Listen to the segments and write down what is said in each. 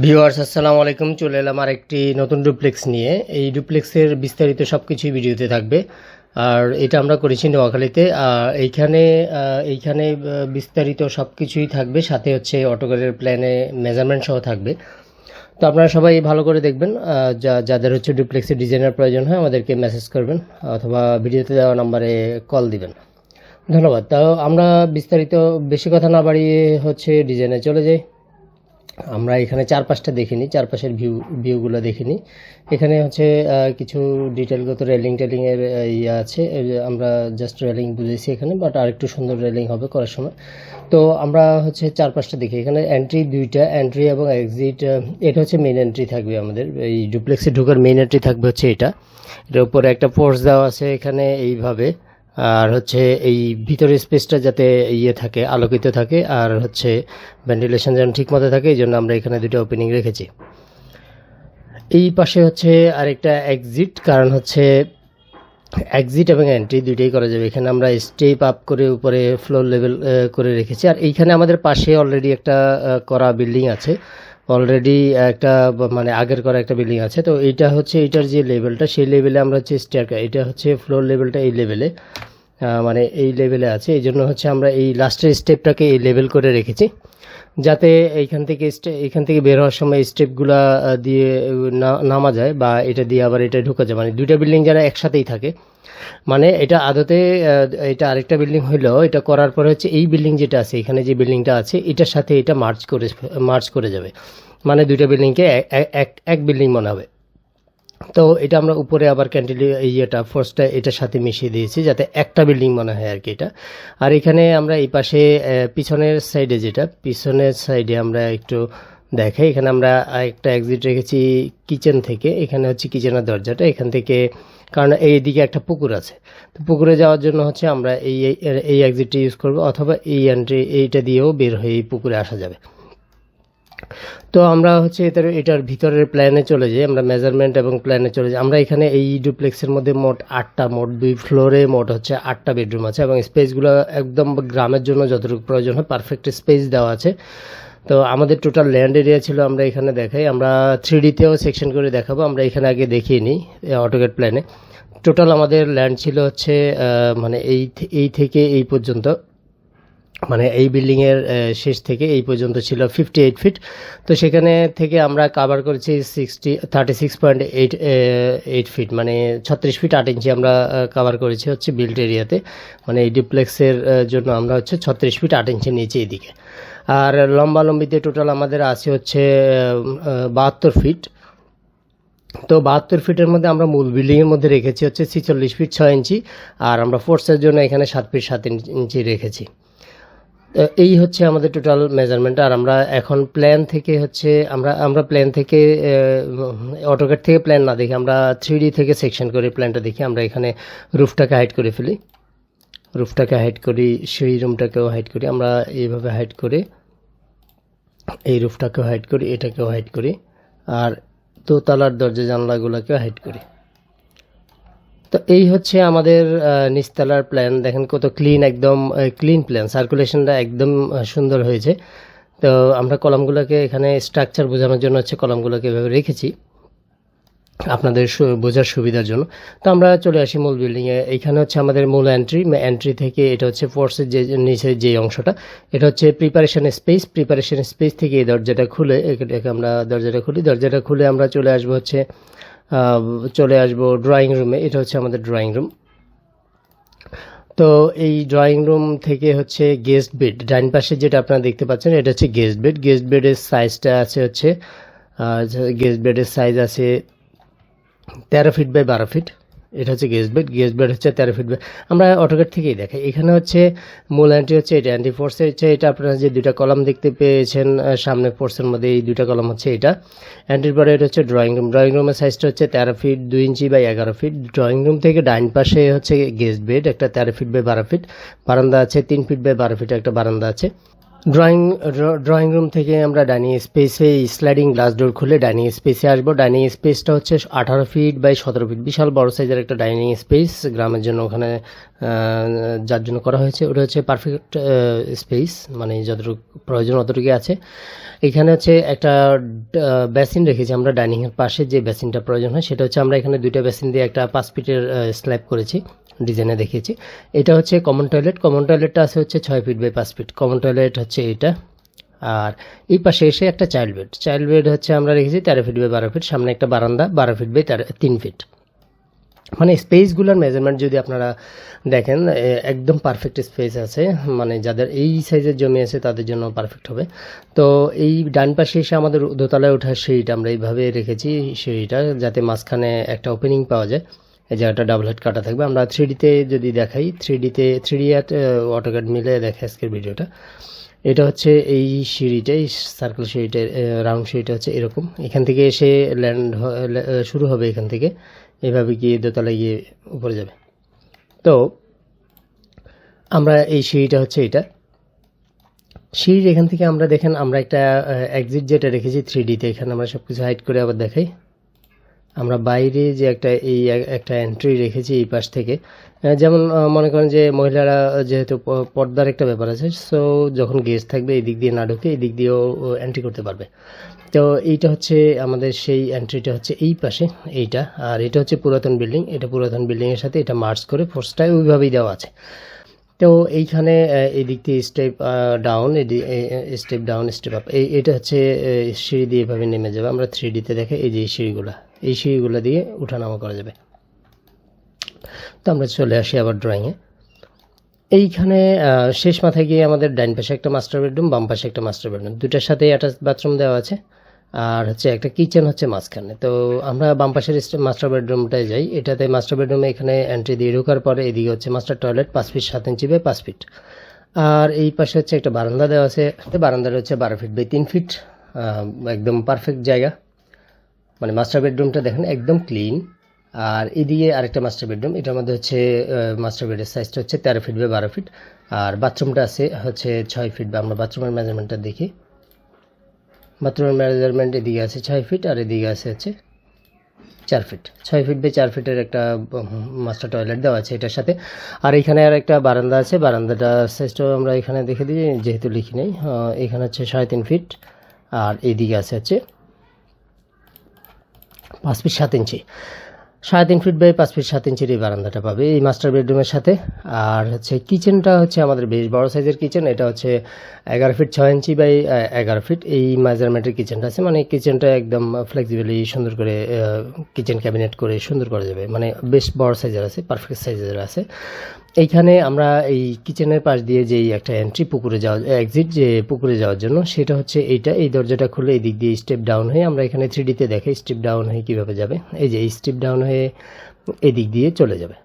Viewers আসসালামু আলাইকুম। চলে এলাম আরেকটি নতুন ডুপ্লেক্স নিয়ে। এই ডুপ্লেক্সের বিস্তারিত সব কিছুই ভিডিওতে থাকবে। আর এটা আমরা করেছি নোয়াখালীতে। এইখানে বিস্তারিত সব কিছুই থাকবে, সাথে হচ্ছে অটোক্যাডের প্ল্যানে মেজারমেন্ট সহ থাকবে। তো আপনারা সবাই ভালো করে দেখবেন। যাদের হচ্ছে ডুপ্লেক্সের ডিজাইনের প্রয়োজন হয় আমাদেরকে মেসেজ করবেন অথবা ভিডিওতে দেওয়া নাম্বারে কল দিবেন। ধন্যবাদ। তাও আমরা বিস্তারিত বেশি কথা না বাড়িয়ে হচ্ছে ডিজাইনে চলে যাই। আমরা এখানে চারপাশটা দেখিনি, চারপাশের ভিউগুলো দেখিনি। এখানে হচ্ছে কিছু ডিটেলগত রেলিংয়ের ইয়ে আছে। আমরা জাস্ট রেলিং বুঝেছি এখানে, বাট আরেকটু সুন্দর রেলিং হবে করার সময়। তো আমরা হচ্ছে চারপাশটা দেখি। এখানে এন্ট্রি দুইটা, এন্ট্রি এবং এক্সিট। এটা হচ্ছে মেইন এন্ট্রি থাকবে আমাদের। এই ডুপ্লেক্সে ঢোকার মেইন এন্ট্রি থাকবে হচ্ছে এটা। এটার উপরে একটা পোর্চ দেওয়া আছে এখানে এইভাবে। আর হচ্ছে এই ভিতরের স্পেসটা যাতে ইয়ে থাকে, আলোকিত থাকে, আর হচ্ছে ভেন্টিলেশন যেন ঠিক মতো থাকে, এই জন্য আমরা এখানে দুটো ওপেনিং রেখেছি। এই পাশে হচ্ছে আরেকটা এক্সিট, কারণ হচ্ছে এক্সিট এবং এন্ট্রি দুইটাই করা যাবে। এখানে আমরা স্টেপ আপ করে উপরে ফ্লোর লেভেল করে রেখেছি। আর এইখানে আমাদের পাশে অলরেডি একটা করা বিল্ডিং আছে, অলরেডি একটা মানে আগের করা একটা বিল্ডিং আছে। তো এইটা হচ্ছে এটার যে লেভেলটা, সেই লেভেলে আমরা হচ্ছে এটা হচ্ছে ফ্লোর লেভেলটা এই লেভেলে, মানে এই লেভেলে আছে। এই জন্য হচ্ছে আমরা এই লাস্টের স্টেপটাকে এই লেভেল করে রেখেছি, যাতে এইখান থেকে বের হওয়ার সময় স্টেপগুলা দিয়ে নামা যায়, বা এটা দিয়ে আবার এটা ঢোকা যায়, মানে দুইটা বিল্ডিং যারা একসাথেই থাকে। মানে এটা আদতে এটা আরেকটা বিল্ডিং হইলেও এটা করার পরে হচ্ছে এই বিল্ডিং যেটা আছে, এখানে যে বিল্ডিংটা আছে এটার সাথে এটা মার্চ করে যাবে, মানে দুইটা বিল্ডিংকে এক বিল্ডিং মনে হবে। তো এটা আমরা উপরে আবার ফোর্সটা এটার সাথে মিশিয়ে দিয়েছি, যাতে একটা বিল্ডিং মনে হয় আর কি এটা। আর এখানে আমরা এই পাশে পিছনের সাইডে আমরা একটু দেখাই। এখানে আমরা একটা এক্সিট রেখেছি কিচেন থেকে। এখানে হচ্ছে কিচেনের দরজাটা এখান থেকে, কারণ এইদিকে একটা পুকুর আছে। তো পুকুরে যাওয়ার জন্য হচ্ছে আমরা এই এক্সিটটা ইউজ করব, অথবা এইটা দিয়েও বের হয়ে এই পুকুরে আসা যাবে। তো আমরা হচ্ছে এটার ভিতরের প্ল্যানে চলে যাই, আমরা মেজারমেন্ট এবং প্ল্যানে চলে যাই। আমরা এখানে এই ডুপ্লেক্সের মধ্যে মোট 2 ফ্লোরে মোট হচ্ছে 8টা বেডরুম আছে, এবং স্পেসগুলো একদম গ্রামের জন্য যতটুকু প্রয়োজন হয় পারফেক্ট স্পেস দেওয়া আছে। তো আমাদের টোটাল ল্যান্ড এরিয়া ছিল, আমরা এখানে দেখাই। আমরা 3Dতেও সেকশন করে দেখাবো, আমরা এখানে আগে দেখিয়ে নিই অটোক্যাড প্ল্যানে। টোটাল আমাদের ল্যান্ড ছিল হচ্ছে মানে এই থেকে এই পর্যন্ত, মানে এই বিল্ডিংয়ের শেষ থেকে এই পর্যন্ত ছিল 58 ফিট। তো সেখানে থেকে আমরা কাভার করেছি 36.8 ফিট, মানে 36 ফিট 8 ইঞ্চি আমরা কাভার করেছি হচ্ছে বিল্ট এরিয়াতে। মানে এই ডুপ্লেক্সের জন্য আমরা হচ্ছে 36 ফিট 8 ইঞ্চি নিচে এদিকে। আর লম্বিতে টোটাল আমাদের আছে হচ্ছে 72 ফিট। তো 72 ফিটের মধ্যে আমরা মূল বিল্ডিংয়ের মধ্যে রেখেছি হচ্ছে 46 ফিট 6 ইঞ্চি, আর আমরা ফোর্সের জন্য এখানে 7 ফিট 7 ইঞ্চি রেখেছি। এই হচ্ছে আমাদের টোটাল মেজারমেন্ট। আর আমরা এখন প্ল্যান থেকে হচ্ছে আমরা প্ল্যান থেকে অটোক্যাড থেকে প্ল্যান না দেখি, আমরা 3D থেকে সেকশন করে প্ল্যানটা দেখি। আমরা এখানে রুফটাকে হাইড করে ফেলি, রুফটাকে হাইড করি, সেই রুমটাকেও হাইড করি। আমরা এইভাবে হাইড করে এই রুফটাকেও হাইড করি, এটাকেও হাইড করি, আর দোতলার দরজা জানলাগুলোকেও হাইড করি। তো এই হচ্ছে আমাদের নিচতলার প্ল্যান। দেখেন কত ক্লিন, একদম ক্লিন প্ল্যান, সার্কুলেশনটা একদম সুন্দর হয়েছে। তো আমরা কলামগুলোকে এখানে স্ট্রাকচার বোঝানোর জন্য হচ্ছে কলামগুলোকে এভাবে রেখেছি আপনাদের বোঝার সুবিধার জন্য। তো আমরা চলে আসি মূল বিল্ডিংয়ে। এইখানে হচ্ছে আমাদের মূল এন্ট্রি থেকে এটা হচ্ছে ফোর্সের যে নিচের যে অংশটা, এটা হচ্ছে প্রিপারেশন স্পেস থেকে এই দরজাটা খুলে আমরা দরজাটা খুলে আমরা চলে আসবো ড্রয়িং রুমে। এটা হচ্ছে আমাদের ড্রয়িং রুম। তো এই ড্রয়িং রুম থেকে হচ্ছে গেস্ট বেড, ডাইন পাশে যেটা আপনারা দেখতে পাচ্ছেন এটা হচ্ছে গেস্ট বেডের সাইজটা আছে হচ্ছে গেস্ট বেডের সাইজ আছে 13 ফিট বাই 12 ফিট। এটা হচ্ছে গেস্ট বেড হচ্ছে 13 ফিট বাই। আমরা অটোক্যাড থেকেই দেখাই। এখানে হচ্ছে মূল এন্ট্রি হচ্ছে এটা, এন্ট্রি ফোর্সে হচ্ছে এটা। আপনারা যে দুইটা কলাম দেখতে পেয়েছেন সামনে ফোর্সের মধ্যে, এই দুইটা কলাম হচ্ছে এটা। এন্ট্রির পরে এটা হচ্ছে ড্রয়িং রুমের সাইজটা হচ্ছে 13 feet 2 inch by 11 feet. Drawing room থেকে ডাইন পাশে হচ্ছে গেস্ট বেড, একটা 13 ফিট বাই 12 ফিট। বারান্দা আছে 3 ফিট বাই 12 ফিট একটা বারান্দা আছে। ড্রয়িং রুম থেকে আমরা ডাইনিং স্পেসে স্লাইডিং গ্লাস ডোর খুলে ডাইনিং স্পেসে আসবো। ডাইনিং স্পেসটা হচ্ছে 18 ফিট বাই 17 ফিট, বিশাল বড় সাইজের একটা ডাইনিং স্পেস গ্রামের জন্য ওখানে যার জন্য করা হয়েছে ওটা হচ্ছে পারফেক্ট স্পেস, মানে যতটুকু প্রয়োজন অতটুকুই আছে। এখানে হচ্ছে একটা বেসিন রেখেছি আমরা, ডাইনিংয়ের পাশে যে বেসিনটা প্রয়োজন হয় সেটা হচ্ছে আমরা এখানে 2টা বেসিন দিয়ে একটা 5 ফিটের স্ল্যাব করেছি, ডিজাইনে দেখিয়েছি। এটা হচ্ছে কমন টয়লেট, কমন টয়লেটটা আছে হচ্ছে 6 feet by 5 feet, common toilet হচ্ছে এটা। আর এই পাশে এসে একটা চাইল্ড বেড, চাইল্ড বেড হচ্ছে আমরা রেখেছি 13 ফিট বাই 12 ফিট, সামনে একটা বারান্দা 12 ফিট বাই 3 ফিট। মানে স্পেসগুলোর মেজারমেন্ট যদি আপনারা দেখেন একদম পারফেক্ট স্পেস আছে, মানে যাদের এই সাইজের জমি আছে তাদের জন্য পারফেক্ট হবে। তো এই ডান পাশে এসে আমাদের দোতলায় ওঠার সিঁড়িটা আমরা এইভাবে রেখেছি, সিঁড়িটা যাতে মাঝখানে একটা ওপেনিং পাওয়া যায়, এই জায়গাটা ডাবল হেড কাটা থাকবে। আমরা 3Dতে যদি দেখাই, 3D আর অটোক্যাড মিলে দেখে আজকের ভিডিওটা। এটা হচ্ছে এই সিঁড়িটা, এই সার্কেল সিঁড়িটা, রাউন্ড সিঁড়িটা হচ্ছে এরকম, এখান থেকে এসে ল্যান্ড শুরু হবে, এখান থেকে এভাবে গিয়ে দোতলায় গিয়ে উপরে যাবে। তো আমরা এই সিঁড়িটা হচ্ছে এটা সিঁড়ির, এখান থেকে আমরা দেখেন আমরা একটা এক্সিট যেটা রেখেছি 3Dতে, এখানে আমরা সব কিছু হাইড করে আবার দেখাই। আমরা বাইরে যে একটা এন্ট্রি রেখেছি এই পাশ থেকে, যেমন মনে করেন যে মহিলারা যেহেতু পর্দার একটা ব্যাপার আছে, সো যখন গেস্ট থাকবে এই দিক দিয়ে না ঢুকে এই দিক দিয়েও এন্ট্রি করতে পারবে। তো এইটা হচ্ছে আমাদের সেই এন্ট্রিটা হচ্ছে এই পাশে এইটা, আর এটা হচ্ছে পুরাতন বিল্ডিং, এটা পুরাতন বিল্ডিংয়ের সাথে এটা মার্চ করে ফোর্সটাই ওইভাবেই দেওয়া আছে। তো এইখানে এই দিক দিয়ে step down, step down step up, এটা হচ্ছে সিঁড়ি দিয়ে এভাবে নেমে যাবে। আমরা 3Dতে দেখে এই যে এই সিঁড়িগুলো দিয়ে উঠানামা করা যাবে। তো আমরা চলে আসি আবার ড্রয়িংয়ে। এইখানে শেষ মাথায় গিয়ে আমাদের ডাইন পাশে একটা মাস্টার বেডরুম, বাম পাশে একটা মাস্টার বেডরুম, দুটার সাথে অ্যাটাচ বাথরুম দেওয়া আছে, আর হচ্ছে একটা কিচেন হচ্ছে মাঝখানে। তো আমরা বাম পাশের মাস্টার বেডরুমটায় যাই। এটাতে মাস্টার বেডরুমে এখানে এন্ট্রি দিয়ে ঢোকার পরে এদিকে হচ্ছে master toilet 5 feet 7 inch by 5 feet, আর এই পাশে হচ্ছে একটা বারান্দা দেওয়া আছে, বারান্দাটা হচ্ছে 12 ফিট বাই 3 ফিট, একদম পারফেক্ট জায়গা। মানে মাস্টার বেডরুমটা দেখেন একদম ক্লিন। আর এদিকে আরেকটা মাস্টার বেডরুম, এটার মধ্যে হচ্ছে মাস্টার বেডের সাইজটা হচ্ছে 13 ফিট বাই 12 ফিট, আর বাথরুমটা আছে হচ্ছে 6 ফিট। আমরা বাথরুমের মেজারমেন্টটা দেখি, বাথরুমের মেজারমেন্ট এদিকে আছে 6 ফিট আর এদিকে আছে হচ্ছে 4 ফিট, 6 ফিট বাই 4 ফিটের একটা মাস্টার টয়লেট দেওয়া আছে এটার সাথে। আর এখানে আর একটা বারান্দা আছে, বারান্দাটা সাইজটাও আমরা এখানে দেখে দিই যেহেতু লিখি নেই। এখানে হচ্ছে 3.5 ফিট, আর এইদিকে আছে হচ্ছে 5 feet 7 inch, 3.5 feet by 5 feet 7 ইঞ্চির এই বারান্দাটা পাবে এই মাস্টার বেডরুমের সাথে। আর হচ্ছে কিচেনটা হচ্ছে আমাদের বেশ বড় সাইজের কিচেন, এটা হচ্ছে 11 ফিট 6 ইঞ্চি বাই 11 ফিট এই মেজারমেন্টের কিচেনটা আছে। মানে কিচেনটা একদম ফ্লেক্সিবলি সুন্দর করে কিচেন ক্যাবিনেট করে সুন্দর করা যাবে, মানে বেশ বড় সাইজের আছে, পারফেক্ট সাইজের আছে। এইখানে আমরা এই কিচেনের পাশ দিয়ে যেই একটা এন্ট্রি পুকুরে যাওয়া, এক্সিট যে পুকুরে যাওয়ার জন্য, সেটা হচ্ছে এইটা। এই দরজাটা খুলে এই দিক দিয়ে স্টেপ ডাউন হয়ে, আমরা এখানে 3Dতে দেখে স্টেপ ডাউন হয়ে কীভাবে যাবে, এই যে এই স্টেপ ডাউন হয়ে এই দিক দিয়ে চলে যাবে।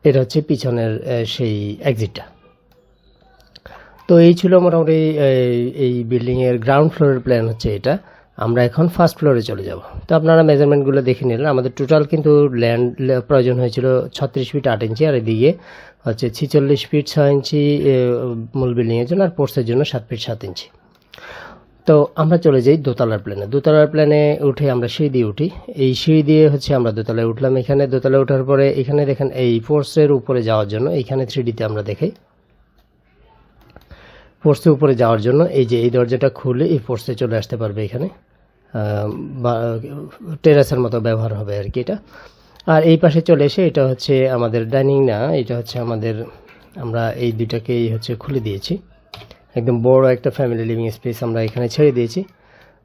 এটা হচ্ছে পিছনের সেই এক্সিটটা। তো এই ছিল মোটামুটি এই বিল্ডিংয়ের গ্রাউন্ড ফ্লোরের প্ল্যান হচ্ছে এটা। আমরা এখন ফার্স্ট ফ্লোরে চলে যাব। তো আপনারা মেজারমেন্টগুলো দেখে নিলেন। আমাদের টোটাল কিন্তু ল্যান্ড প্রয়োজন হয়েছিল 36 ফিট 8 ইঞ্চি, আর এদিকে হচ্ছে 46 ফিট 6 ইঞ্চি মূল বিল্ডিংয়ের জন্য, আর পোর্সের জন্য 7 ফিট 7 ইঞ্চি। তো আমরা চলে যাই দোতলার প্ল্যানে। দোতলার প্ল্যানে উঠে আমরা সিঁড়ি দিয়ে উঠি, এই সিঁড়ি দিয়ে হচ্ছে আমরা দোতলায় উঠলাম। এখানে দোতলায় ওঠার পরে এখানে দেখেন এই ফোর্সের উপরে যাওয়ার জন্য, এইখানে 3Dতে আমরা দেখাই ফোর্সে উপরে যাওয়ার জন্য এই যে এই দরজাটা খুলে এই ফোর্সে চলে আসতে পারবে, এখানে টেরাসের মতো ব্যবহার হবে আর কি এটা। আর এই পাশে চলে এসে এটা হচ্ছে আমাদের ডাইনিং না, এটা হচ্ছে আমাদের, আমরা এই দুইটাকেই হচ্ছে খুলে দিয়েছি, একদম বড় একটা ফ্যামিলি লিভিং স্পেস আমরা এখানে ছেড়ে দিয়েছি।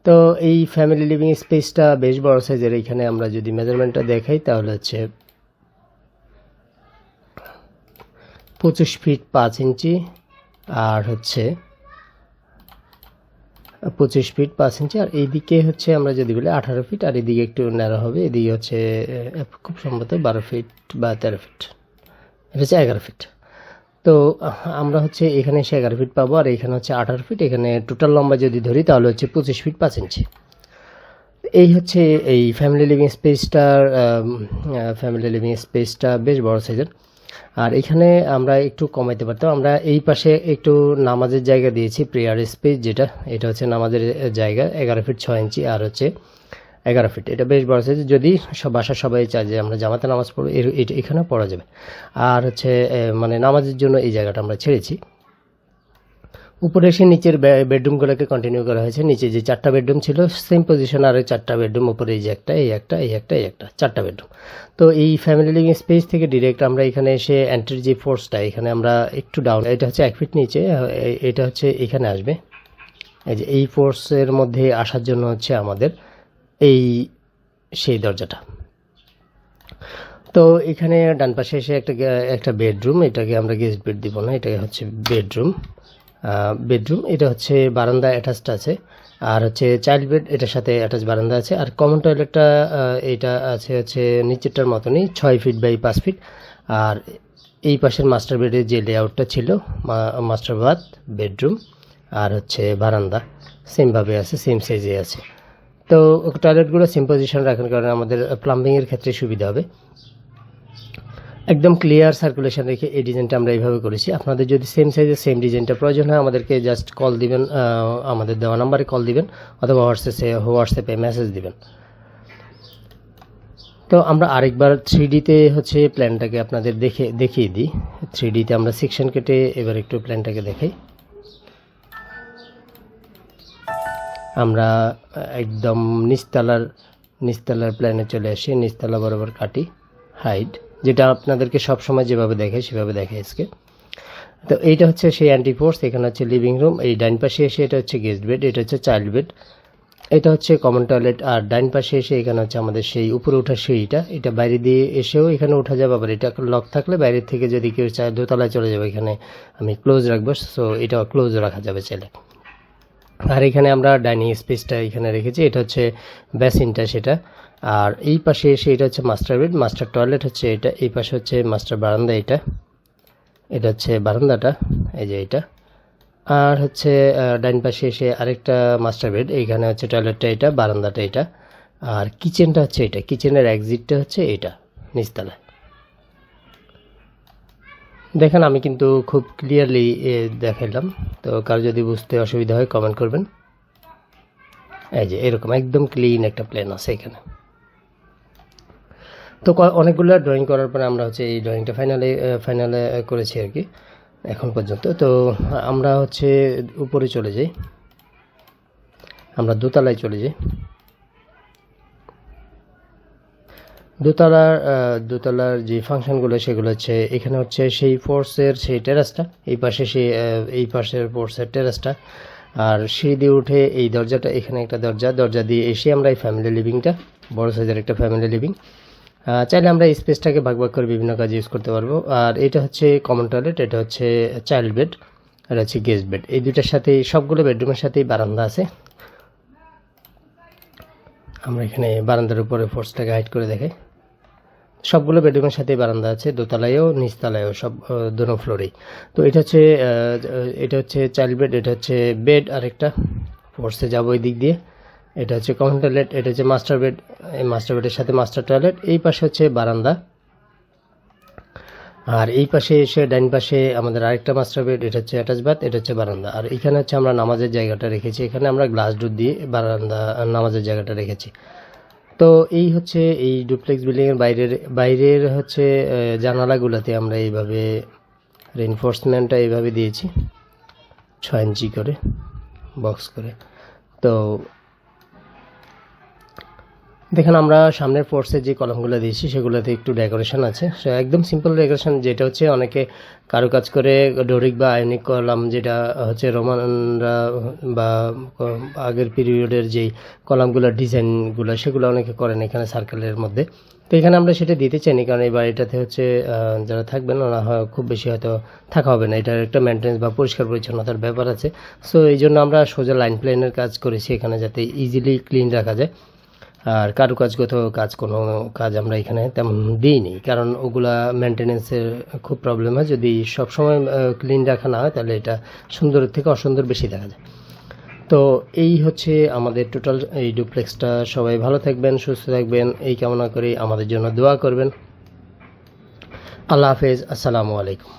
তো এই ফ্যামিলি লিভিং স্পেসটা বেশ বড় সাইজের। এখানে আমরা যদি মেজারমেন্টটা দেখাই তাহলে হচ্ছে 25 ফিট 5 ইঞ্চি, আর হচ্ছে 25 ফিট 5 ইঞ্চি, আর এইদিকে হচ্ছে আমরা যদি বলি 18 ফিট, আর এদিকে একটু ন্যারো হবে, এদিকে হচ্ছে খুব সম্ভবত 12 ফিট বা 13 ফিট, এটা হচ্ছে 11 ফিট। তো আমরা হচ্ছে এখানে এসে 11 ফিট পাবো, আর এখানে হচ্ছে 18 ফিট। এখানে টোটাল লম্বা যদি ধরি তাহলে হচ্ছে 25 ফিট 5 ইঞ্চি। এই হচ্ছে এই ফ্যামিলি লিভিং স্পেসটা বেশ বড় সাইজের। আর এখানে আমরা একটু কমাইতে পারতাম, আমরা এই পাশে একটু নামাজের জায়গা দিয়েছি, প্রেয়ার স্পেস যেটা, এটা হচ্ছে নামাজের জায়গা 11 ফিট 6 ইঞ্চি, আর হচ্ছে 11 ফিট। এটা বেশ বড় সাইজ, যদি বাসার সবাই চায় যে আমরা জামাতে নামাজ পড়ব এখানে পড়া যাবে। আর হচ্ছে মানে নামাজের জন্য এই জায়গাটা আমরা ছেড়েছি। উপরে এসে নিচের বেডরুমগুলোকে কন্টিনিউ করা হয়েছে। নিচে যে 4টা বেডরুম ছিল সেম পজিশন, আর 4টা বেডরুম উপরে, এই যে একটা, এই একটা, এই একটা, এই একটা, 4টা বেডরুম। তো এই ফ্যামিলি লিভিং স্পেস থেকে ডিরেক্ট আমরা এখানে এসে এন্ট্রির যে ফোর্সটা, এখানে আমরা একটু ডাউন, এটা হচ্ছে 1 ফিট নিচে, এটা হচ্ছে এখানে আসবে। এই যে এই ফোর্সের মধ্যে আসার জন্য হচ্ছে আমাদের এই সেই দরজাটা। তো এখানে ডান পাশে এসে একটা বেডরুম, এটাকে আমরা গেস্ট বেড দিব না, এটাকে হচ্ছে বেডরুম। এটা হচ্ছে বারান্দা অ্যাটাচড আছে, আর হচ্ছে চাইল্ড বেড এটার সাথে অ্যাটাচ বারান্দা আছে। আর কমন টয়লেটটা এটা আছে হচ্ছে নিচেরটার মতনই 6 ফিট বাই 5 ফিট। আর এই পাশের মাস্টার বেডের যে লেআউটটা ছিল, মাস্টার বাথ, বেডরুম আর হচ্ছে বারান্দা সেমভাবে আছে, সেম সাইজে আছে। তো টয়লেটগুলো সেম পজিশন রাখার কারণে আমাদের প্লাম্বিংয়ের ক্ষেত্রে সুবিধা হবে। একদম ক্লিয়ার সার্কুলেশন রেখে এই ডিজাইনটা আমরা এইভাবে করেছি। আপনাদের যদি সেম সাইজের সেম ডিজাইনটা প্রয়োজন হয় আমাদেরকে জাস্ট কল দিবেন, আমাদের দেওয়া নাম্বারে কল দিবেন অথবা হোয়াটসঅ্যাপে মেসেজ দিবেন। তো আমরা আরেকবার 3Dতে হচ্ছে প্ল্যানটাকে আপনাদের দেখিয়ে দিই। 3Dতে আমরা সেকশন কেটে এবার একটু প্ল্যানটাকে দেখাই। আমরা একদম নিচতলার প্ল্যানে চলে আসি, নিচতলা বরাবর কাটি হাইট, যেটা আপনাদেরকে সবসময় যেভাবে দেখাই সেভাবে দেখাই আজকে। তো এইটা হচ্ছে সেই অ্যান্টি ফোর্স, এখানে হচ্ছে লিভিং রুম, এই ডাইন পাশে এসে এটা হচ্ছে গেস্ট বেড, এটা হচ্ছে চাইল্ড বেড, এটা হচ্ছে কমন টয়লেট। আর ডাইন পাশে এসে এখানে হচ্ছে আমাদের সেই উপরে ওঠার সিঁড়িটা, এটা বাইরে দিয়ে এসেও এখানে ওঠা যাবে, আবার এটা লক থাকলে বাইরের থেকে যদি কেউ চায় দোতলায় চলে যাবে, এখানে আমি ক্লোজ রাখবো, সো এটা ক্লোজ রাখা যাবে চাইলে। আর এখানে আমরা ডাইনিং স্পেসটা এখানে রেখেছি, এটা হচ্ছে বেসিনটা সেটা। আর এই পাশে এসে এটা হচ্ছে মাস্টার বেড, মাস্টার টয়লেট হচ্ছে এটা, এই পাশে হচ্ছে মাস্টার বারান্দা, এটা হচ্ছে বারান্দাটা, এই যে এটা। আর হচ্ছে ডাইন পাশে এসে আরেকটা মাস্টার বেড, এইখানে হচ্ছে টয়লেটটা এটা, বারান্দাটা এটা। আর কিচেনটা হচ্ছে এটা, কিচেনের এক্সিটটা হচ্ছে এটা নিচতলায়। দেখেন আমি কিন্তু খুব ক্লিয়ারলি দেখাইলাম, তো কার যদি বুঝতে অসুবিধা হয় কমেন্ট করবেন। এই যে এরকম একদম ক্লিন একটা প্ল্যান আছে এখানে। তো অনেকগুলো ড্রয়িং করার পরে আমরা হচ্ছে এই ড্রয়িংটা ফাইনালে করেছি আর কি এখন পর্যন্ত। তো আমরা হচ্ছে উপরে চলে যাই, আমরা দোতলায় চলে যাই। দোতলার যে ফাংশনগুলো সেগুলো হচ্ছে এখানে হচ্ছে সেই ফোর্সের সেই টেরাসটা, এই পাশের ফোর্সের টেরাসটা। আর সিঁড়ি দিয়ে উঠে এই দরজাটা, এখানে একটা দরজা দিয়ে এসে আমরা এই ফ্যামিলি লিভিংটা, বড় সাইজের একটা ফ্যামিলি লিভিং, চাইলে আমরা এই স্পেসটাকে ভাগ করে বিভিন্ন কাজে ইউজ করতে পারবো। আর এটা হচ্ছে কমন টয়লেট, এটা হচ্ছে চাইল্ড বেড, এটা হচ্ছে গেস্ট বেড। এই দুইটার সাথেই সবগুলো বেডরুমের সাথেই বারান্দা আছে। আমরা এখানে বারান্দার উপরে ফোর্সটাকে হাইড করে দেখাই। সবগুলো বেডরুমের সাথেই বারান্দা আছে, দোতলায়ও নিচতলায়ও, সব দুটো ফ্লোরেই। তো এটা হচ্ছে চাইল্ড বেড, এটা হচ্ছে বেড, আরেকটা ফোর্সে যাবো এই দিক দিয়ে। এটা হচ্ছে কমন টয়লেট, এটা হচ্ছে মাস্টার বেড, এই মাস্টার বেডের সাথে মাস্টার টয়লেট। এই পাশে হচ্ছে বারান্দা, আর এই পাশে এসে ডাইন পাশে আমাদের আরেকটা মাস্টার বেড, এটা হচ্ছে অ্যাটাচ বাথ, এটা হচ্ছে বারান্দা। আর এখানে হচ্ছে আমরা নামাজের জায়গাটা রেখেছি, এখানে আমরা গ্লাস ডোর দিয়ে বারান্দা নামাজের জায়গাটা রেখেছি। তো এই হচ্ছে এই ডুপ্লেক্স বিল্ডিংয়ের বাইরের হচ্ছে জানালাগুলোতে আমরা এইভাবে রেইনফোর্সমেন্টটা এইভাবে দিয়েছি 6 ইঞ্চি করে বক্স করে। তো দেখেন আমরা সামনের ফোর্সে যে কলামগুলো দিয়েছি সেগুলোতে একটু ডেকোরেশন আছে, একদম সিম্পল ডেকোরেশন, যেটা হচ্ছে অনেকে কারুকাজ করে ডোরিক বা আয়নিক কলাম, যেটা হচ্ছে রোমানরা বা আগের পিরিয়ডের যেই কলামগুলোর ডিজাইনগুলো সেগুলো অনেকে করেন এখানে সার্কেলের মধ্যে। তো এখানে আমরা সেটা দিতে চাইনি, কারণ এই বাড়িটাতে হচ্ছে যারা থাকবেন ওরা খুব বেশি হয়তো থাকা হবে না, এটার একটা মেনটেন্স বা পরিষ্কার পরিচ্ছন্নতার ব্যাপার আছে। সো এই জন্য আমরা সোজা লাইন প্লেনের কাজ করেছি এখানে, যাতে ইজিলি ক্লিন রাখা যায়। আর কারুকাজগত কোনো কাজ আমরা এখানে তেমন দিইনি, কারণ ওগুলা মেনটেনেন্সের খুব প্রবলেম হয়, যদি সবসময় ক্লিন রাখা না হয় তাহলে এটা সুন্দরের থেকে অসুন্দর বেশি দেখা যায়। তো এই হচ্ছে আমাদের টোটাল এই ডুপ্লেক্সটা। সবাই ভালো থাকবেন, সুস্থ থাকবেন এই কামনা করি, আমাদের জন্য দোয়া করবেন। আল্লাহ হাফেজ, আসসালামু আলাইকুম।